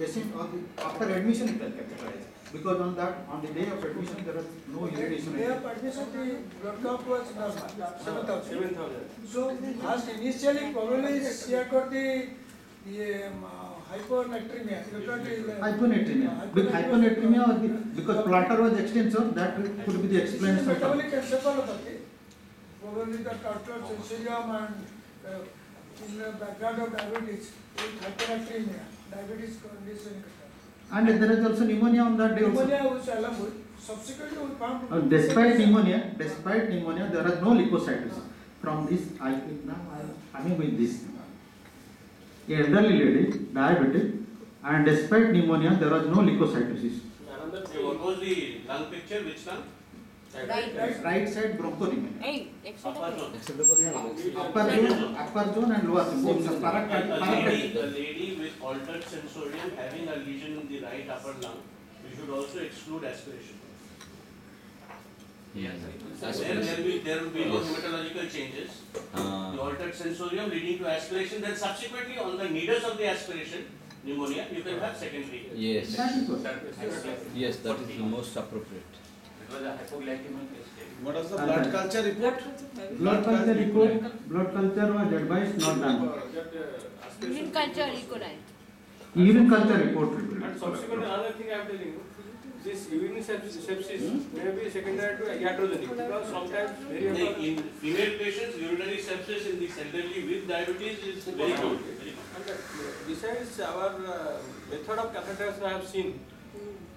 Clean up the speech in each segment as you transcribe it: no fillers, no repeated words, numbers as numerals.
patient after admission it will catheterize, because on the day of admission there is no urination. Day of admission the blood count was normal, 7,000. So first initially probably she had got the hyponatremia. Hyponatremia. With hyponatremia or because plantar was extensor, that could be the explanation. Metabolic encephalopathy. Probably the cartilage sensorium and in the background of diabetes with hyponatremia, diabetes condition. And there is also pneumonia on that day. Pneumonia was along subsequently we found. Despite pneumonia, there is no leukocytosis. From this, I think now I am coming with this. A elderly lady, diabetic, and despite pneumonia, there was no leukocytosis. What was the lung picture? Which lung? Right side bronchopneumonia. Hey, Upper zone. Upper zone and lower zone. Both A lady with altered sensorium having a lesion in the right upper lung, we should also exclude aspiration. Yes. There will be no hematological changes. The altered sensorium leading to aspiration, then subsequently on the needles of the aspiration, pneumonia, you can have secondary. Yes. That is good. Yes, that is the most appropriate. It was a hypoglycemic state. What was the blood culture report? Blood culture was advised not done. urine culture equine. Urine culture report. And subsequently another thing I am telling you, this urinary sepsis may be secondary to iatrogenic because sometimes In female patients, urinary sepsis in the elderly with diabetes is very common. And besides our method of catheterization I have seen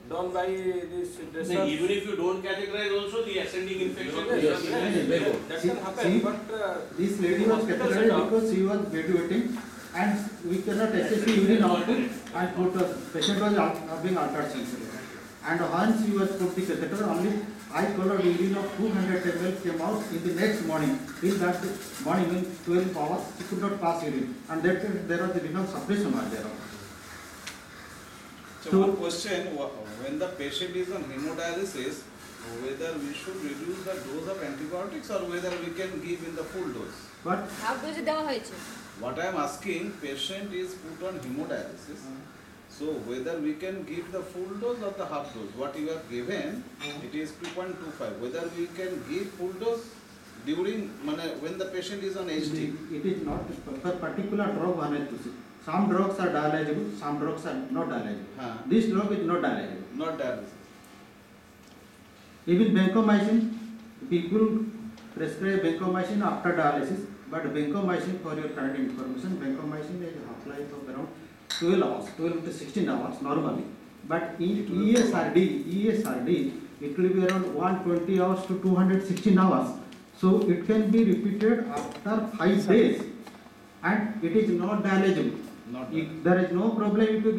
done by this dressers. Even if you don't categorize also the ascending infection. That can happen, but This lady was catheterized because she was graduating and we cannot assess the urine output and put the patient was having altered sensory. And once you was put the catheter, only I colored urine of 200 ml came out in the next morning. In that morning, in 12 hours, she could not pass urine. And that there was a renal suppression was there. So one question, when the patient is on hemodialysis, whether we should reduce the dose of antibiotics or whether we can give in the full dose? But half ডোজে দেওয়া হয়েছে What I am asking, patient is put on hemodialysis. So whether we can give the full dose or the half dose, what you have given, it is 2.25. Whether we can give full dose during when the patient is on HD. it is not for particular drug one has to see. Some drugs are dialyzable, some drugs are not dialyzable. This drug is not dialyzable. Not dialysis. Even vancomycin, people prescribe vancomycin after dialysis, but vancomycin, for your current information, vancomycin has a half-life of around 12 hours, 12 to 16 hours normally. But in ESRD, it will be around 120 hours to 216 hours. So it can be repeated after 5 days, and it is not dialyzable. There is no problem if you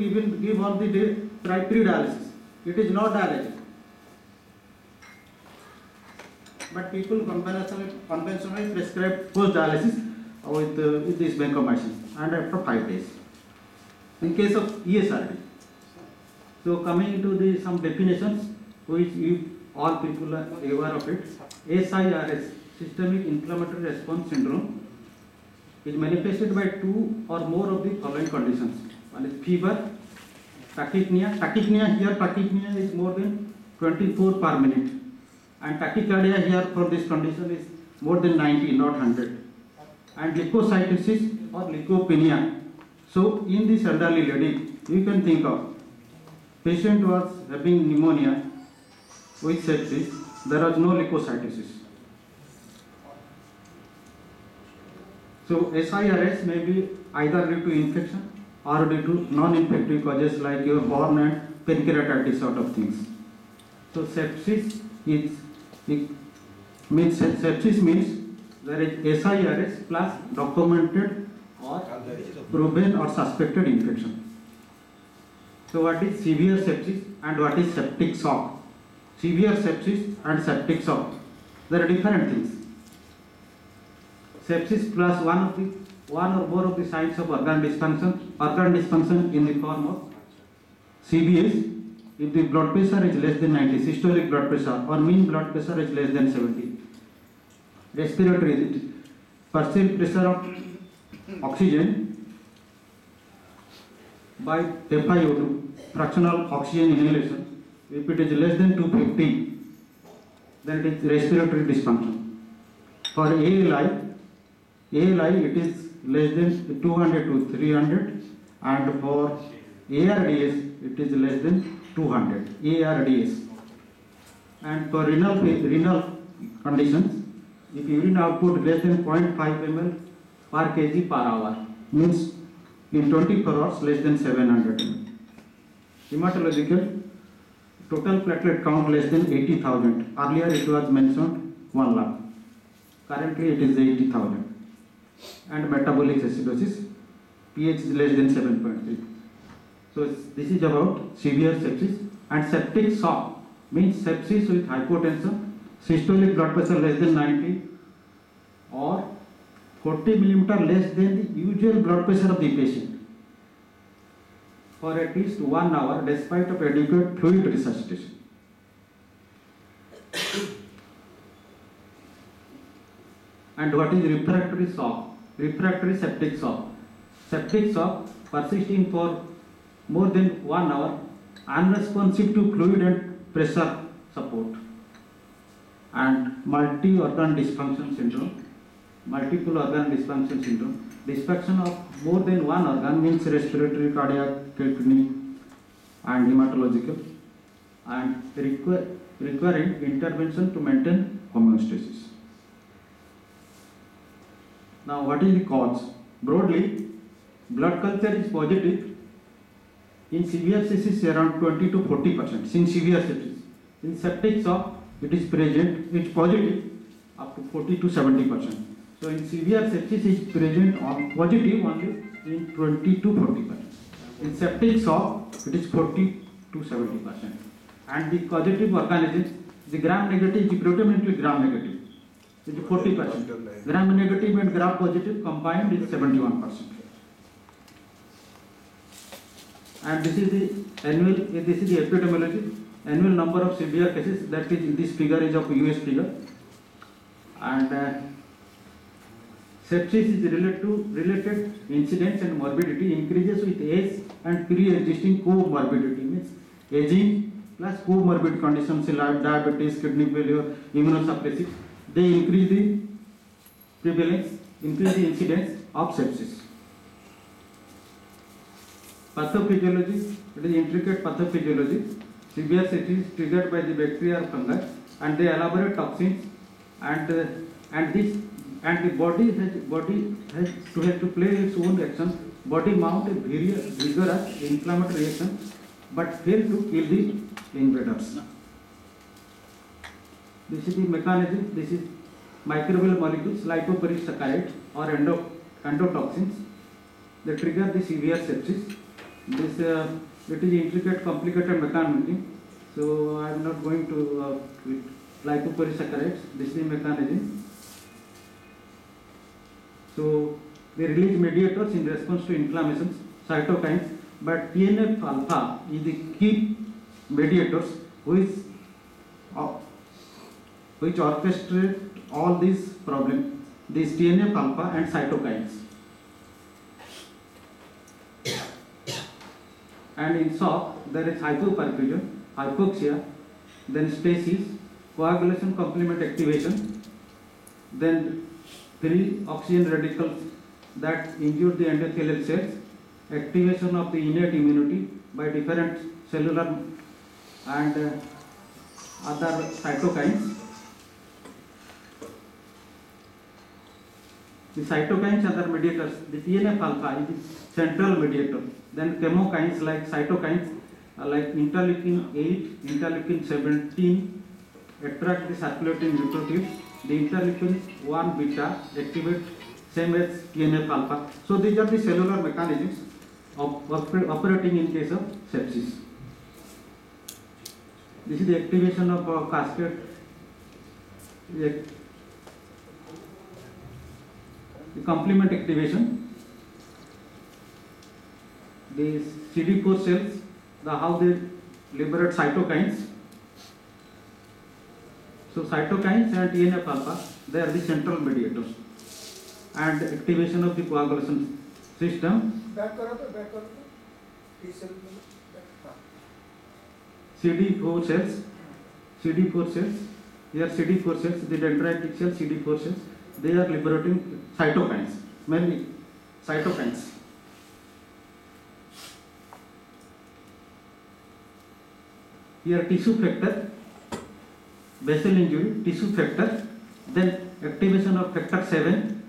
give on the day pre-dialysis. It is not dialyzable. But people conventionally prescribe post-dialysis with this vancomycin and after 5 days. In case of ESRD. So coming to some definitions, which all people are aware of it. SIRS, Systemic Inflammatory Response Syndrome, is manifested by two or more of the following conditions. One is fever, tachypnea. Tachypnea is more than 24 per minute. And tachycardia here for this condition is more than 90, not 100. And leukocytosis or leukopenia. So in this elderly lady, you can think of patient was having pneumonia with sepsis, there was no leukocytosis. So SIRS may be either due to infection or due to non-infective causes like your burn and pancreatitis sort of things. So sepsis means there is SIRS plus documented or proven or suspected infection. So what is severe sepsis and what is septic shock? Severe sepsis and septic shock, there are different things. Sepsis plus one or more of the signs of organ dysfunction in the form of CVS, if the blood pressure is less than 90, systolic blood pressure or mean blood pressure is less than 70. Respiratory, partial pressure of oxygen by FiO2, fractional oxygen inhalation. If it is less than 250, then it is respiratory dysfunction. For ALI it is less than 200 to 300, and for ARDS it is less than 200 ARDS. And for renal conditions, if urine output less than 0.5 ml per kg per hour, means in 24 hours less than 700 ml. Hematological, total platelet count less than 80,000. Earlier it was mentioned 1 lakh. Currently it is 80,000. And metabolic acidosis, pH is less than 7.3. So this is about severe sepsis. And septic shock means sepsis with hypotension, systolic blood pressure less than 90, or 40 millimeter less than the usual blood pressure of the patient for at least 1 hour despite of adequate fluid resuscitation. And what is refractory shock? Refractory septic shock. Septic shock persisting for more than 1 hour, unresponsive to fluid and pressure support. And multi-organ dysfunction syndrome, multiple organ dysfunction syndrome. Dysfunction of more than one organ means respiratory, cardiac, kidney, and hematological, and requiring intervention to maintain homeostasis. Now, what is the cause? Broadly, blood culture is positive in severe sepsis around 20 to 40%. In severe sepsis, in septic shock, it is present, it's positive up to 40 to 70%. So in severe sepsis, it is present on positive only in 20 to 40%. In septic shock, it is 40 to 70%. And the causative organism, the gram negative is predominantly gram negative, it is 40%. Gram negative and gram positive combined is 71%. And this is the annual, this is the epidemiology, annual number of severe cases, that is, this figure is of US figure. And sepsis is related incidence and morbidity increases with age and pre-existing comorbidity, means aging plus comorbid conditions like diabetes, kidney failure, immunosuppressive, they increase the prevalence, increase the incidence of sepsis. Pathophysiology, it is intricate pathophysiology. Severe sepsis is triggered by the bacteria or fungi, and they elaborate toxins, and the body has to play its own action. Body mount a vigorous inflammatory reaction, but fail to kill the invaders. This is the mechanism. This is microbial molecules, lipopolysaccharides or endotoxins. They trigger the severe sepsis. This it is intricate, complicated mechanism. So I am not going to lipopolysaccharides. This is the mechanism. So they release mediators in response to inflammations, cytokines, but TNF alpha is the key mediators which orchestrate all these problems, these TNF alpha and cytokines. And in shock, there is hypoperfusion, hypoxia, then stasis, coagulation complement activation, then free oxygen radicals that injure the endothelial cells, activation of the innate immunity by different cellular and other cytokines. The cytokines are the mediators. The TNF alpha is the central mediator. Then chemokines like cytokines like interleukin 8, interleukin 17 attract the circulating neutrophils. The interleukin 1 beta activate same as TNF alpha. So these are the cellular mechanisms of operating in case of sepsis. This is the activation of cascade. The complement activation. The CD4 cells, how they liberate cytokines. So cytokines and TNF alpha, they are the central mediators. And activation of the coagulation system. Back करो तो. T cell. CD4 cells, CD4 cells, here CD4 cells, the dendritic cells, CD4 cells, they are liberating cytokines, mainly cytokines. Here tissue factor, basal injury, tissue factor, then activation of factor 7,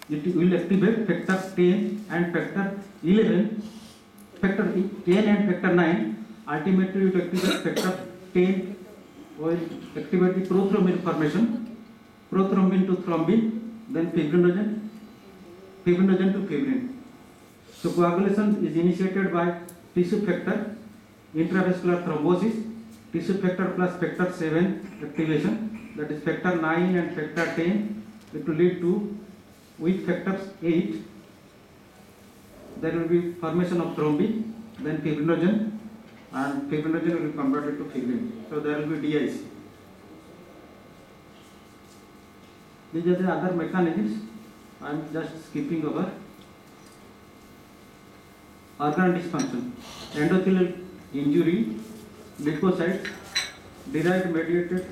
it will activate factor 10 and factor 11, factor 10 and factor 9, ultimately it activates factor 10, will activate the prothrombin formation, prothrombin to thrombin, then fibrinogen, fibrinogen to fibrin. So coagulation is initiated by tissue factor, intravascular thrombosis, tissue factor plus factor 7 activation, that is factor 9 and factor 10, it will lead to, with factors 8, there will be formation of thrombin, then fibrinogen, and fibrinogen will be converted to fibrin. So there will be DIC. These are the other mechanisms. I am just skipping over. Organ dysfunction, endothelial injury, leukocytes, derived mediators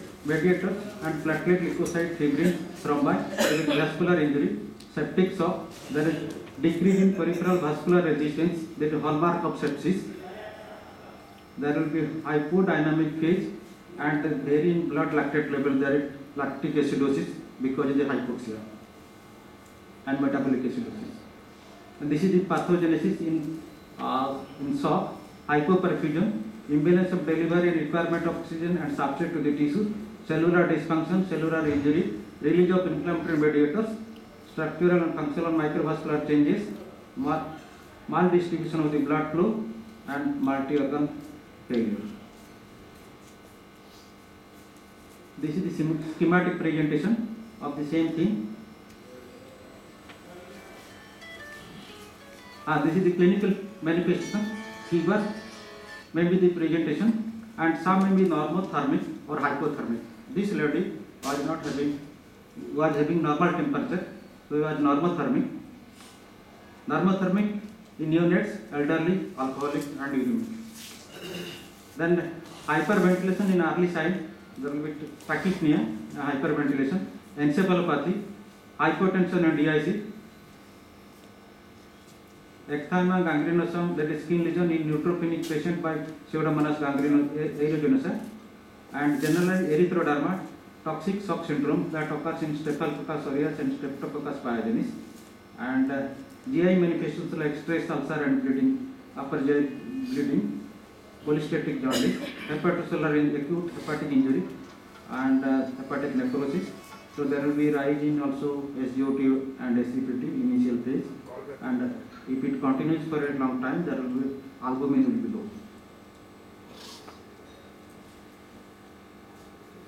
and platelet leukocyte fibrin thrombi, there is vascular injury, septic shock, there is decrease in peripheral vascular resistance, that is hallmark of sepsis. There will be hypodynamic phase and vary in blood lactate level, there is lactic acidosis because of the hypoxia and metabolic acidosis. And this is the pathogenesis in shock, hypoperfusion, imbalance of delivery and requirement of oxygen and substrate to the tissue, cellular dysfunction, cellular injury, release of inflammatory mediators, structural and functional microvascular changes, maldistribution of the blood flow, and multi-organ failure. This is the schematic presentation of the same thing. This is the clinical manifestation. Fever may be the presentation, and some may be normothermic or hypothermic. This lady was having normal temperature, so it was normothermic. Normothermic in neonates, elderly, alcoholic, and uremic. Then hyperventilation in early sign, there will be tachypnea, hyperventilation, encephalopathy, hypotension and DIC, ecthyma gangrenosum, that is skin lesion in neutropenic patient by Pseudomonas aeruginosa, and generalized erythroderma, toxic shock syndrome that occurs in Staphylococcus aureus and Streptococcus pyogenes, and GI manifestations like stress, ulcer and bleeding, upper GI bleeding, cholestatic jaundice, hepatocellular acute hepatic injury, and hepatic necrosis. So there will be rise in also SGOT and SCPT initial phase, and if it continues for a long time, there will be albumin will be low.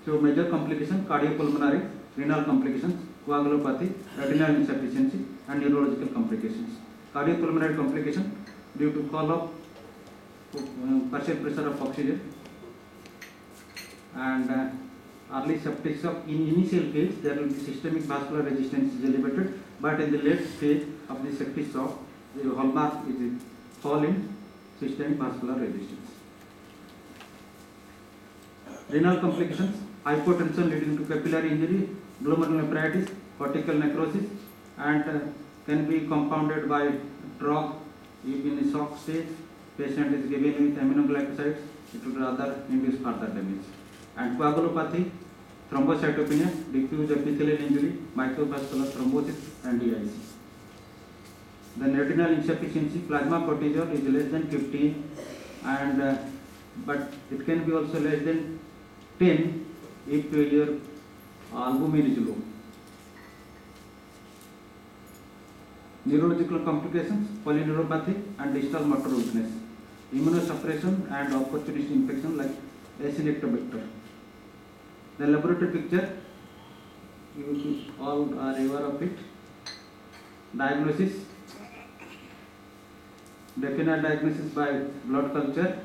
So major complication, cardiopulmonary, renal complications, coagulopathy, retinal insufficiency, and neurological complications. Cardiopulmonary complication due to fall of partial pressure of oxygen, and early septic shock. In initial phase, there will be systemic vascular resistance is elevated, but in the late phase of the septic shock, the hallmark is fall in systemic vascular resistance. Renal complications, hypotension leading to capillary injury, glomerulonephritis, cortical necrosis, and can be compounded by drug. If in a shock stage, patient is given with aminoglycosides, it will rather induce further damage. And coagulopathy, thrombocytopenia, diffuse epithelial injury, microvascular thrombosis, and DIC. Then retinal insufficiency, plasma cortisol is less than 15, and but it can be also less than 10 if your albumin is low. Neurological complications, polyneuropathy and distal motor weakness, immunosuppression and opportunistic infection like Acinetobacter. The laboratory picture, you all are aware of it. Diagnosis, definite diagnosis by blood culture.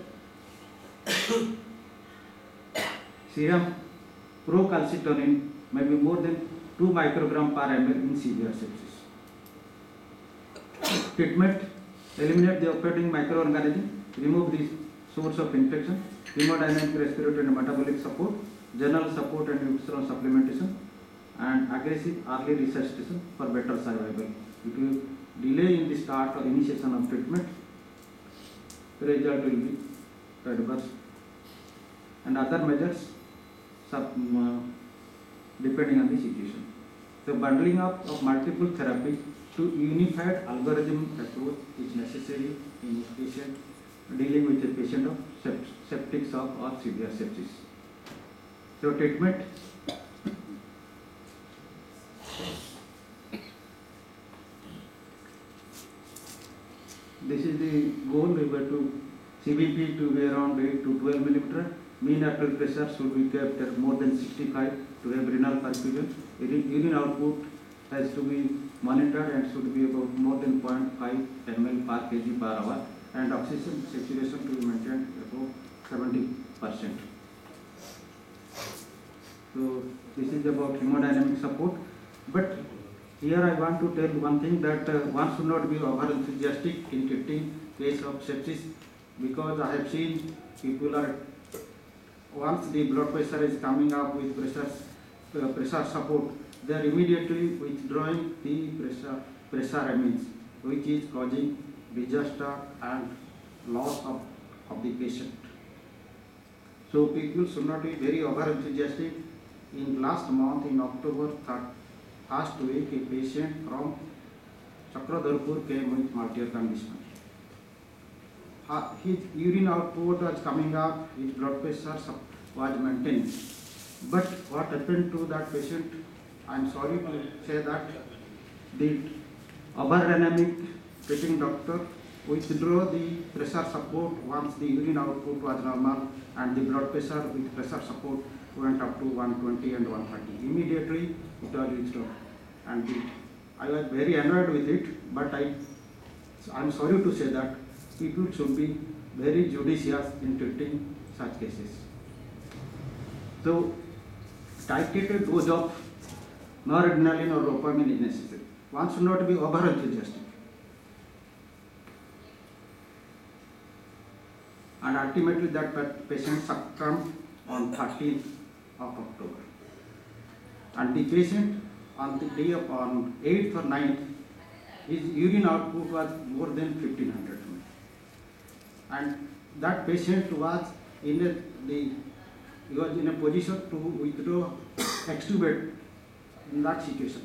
Serum procalcitonin may be more than 2 microgram per ml in severe sepsis. Treatment, eliminate the offending microorganism remove the source of infection, hemodynamic, respiratory and metabolic support, general support and nutritional supplementation, and aggressive early resuscitation for better survival. If you delay in the start or initiation of treatment, the result will be adverse. And other measures depending on the situation. The bundling up of multiple therapies to unified algorithm approach is necessary in patient dealing with a patient of septic shock or severe sepsis. So treatment. This is the goal. We were to CBP to be around 8 to 12 millimeter. Mean arterial pressure should be kept at more than 65 to have renal perfusion. Urine output has to be monitored and should be about more than 0.5 ml per kg per hour, and oxygen saturation to be maintained above 70%. So this is about hemodynamic support. But here I want to tell one thing, that one should not be over enthusiastic in treating case of sepsis, because I have seen people are, once the blood pressure is coming up with pressure support, they are immediately withdrawing the pressure amines, which is causing disaster and loss of the patient. So people should not be very over enthusiastic. In last month, in October 1st week, a patient from Chakradharpur came with multi-organ condition. His urine output was coming up, his blood pressure was maintained. But what happened to that patient, I am sorry to say that the aerodynamic treating doctor withdrew the pressure support once the urine output was normal, and the blood pressure with pressure support went up to 120 and 130. Immediately it was restored. And I was very annoyed with it, but I am sorry to say that people should be very judicious in treating such cases. So titrated dose of noradrenaline or dopamine is necessary. One should not be over enthusiastic. And ultimately that patient succumbed on 13th of October. And the patient on the day of on 8th or 9th, his urine output was more than 1500 ml. And that patient was in a position to withdraw, extubate in that situation.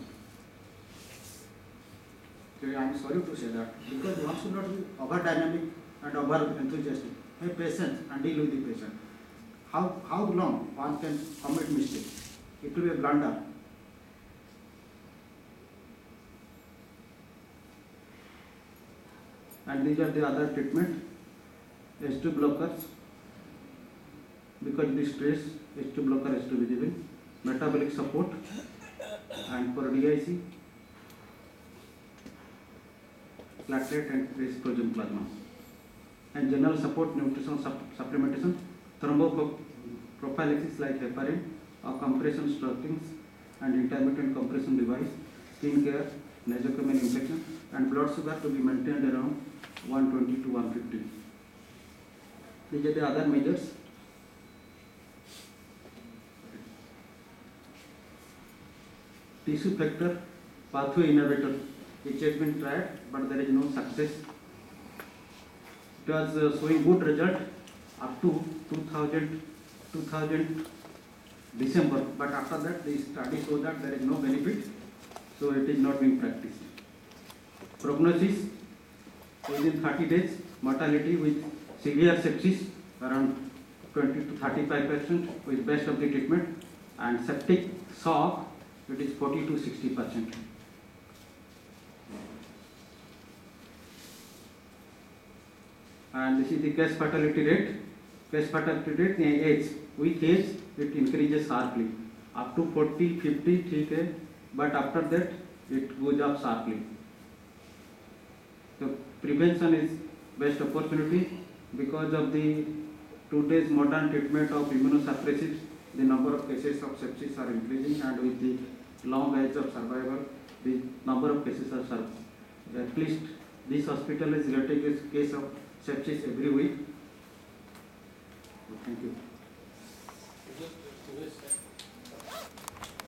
So I am sorry to say that, because one should not be over dynamic and over enthusiastic. Have patience and deal with the patient. How long one can commit mistake? It will be a blunder. And these are the other treatment. H2 blockers, because the stress, H2 blocker has to be given. Metabolic support, and for DIC, platelet and frozen plasma. And general support, nutritional supplementation, thromboprophylaxis like heparin, or compression stockings and intermittent compression device, skin care, nosocomial infection, and blood sugar to be maintained around 120 to 150. These are the other measures. Tissue factor pathway inhibitor, which has been tried, but there is no success. It was showing good result up to 2000 December, but after that the study showed that there is no benefit, so it is not being practiced. Prognosis, within 30 days, mortality with severe sepsis around 20 to 35% with best of the treatment, and septic shock it is 40 to 60%. And this is the case fatality rate. Case fatality rate in age, with age it increases sharply up to 40, 50, okay, but after that it goes up sharply. So prevention is best opportunity. Because of the today's modern treatment of immunosuppressives, the number of cases of sepsis are increasing, and with the long age of survival, the number of cases are at least this hospital is getting a case of sepsis every week. Thank you.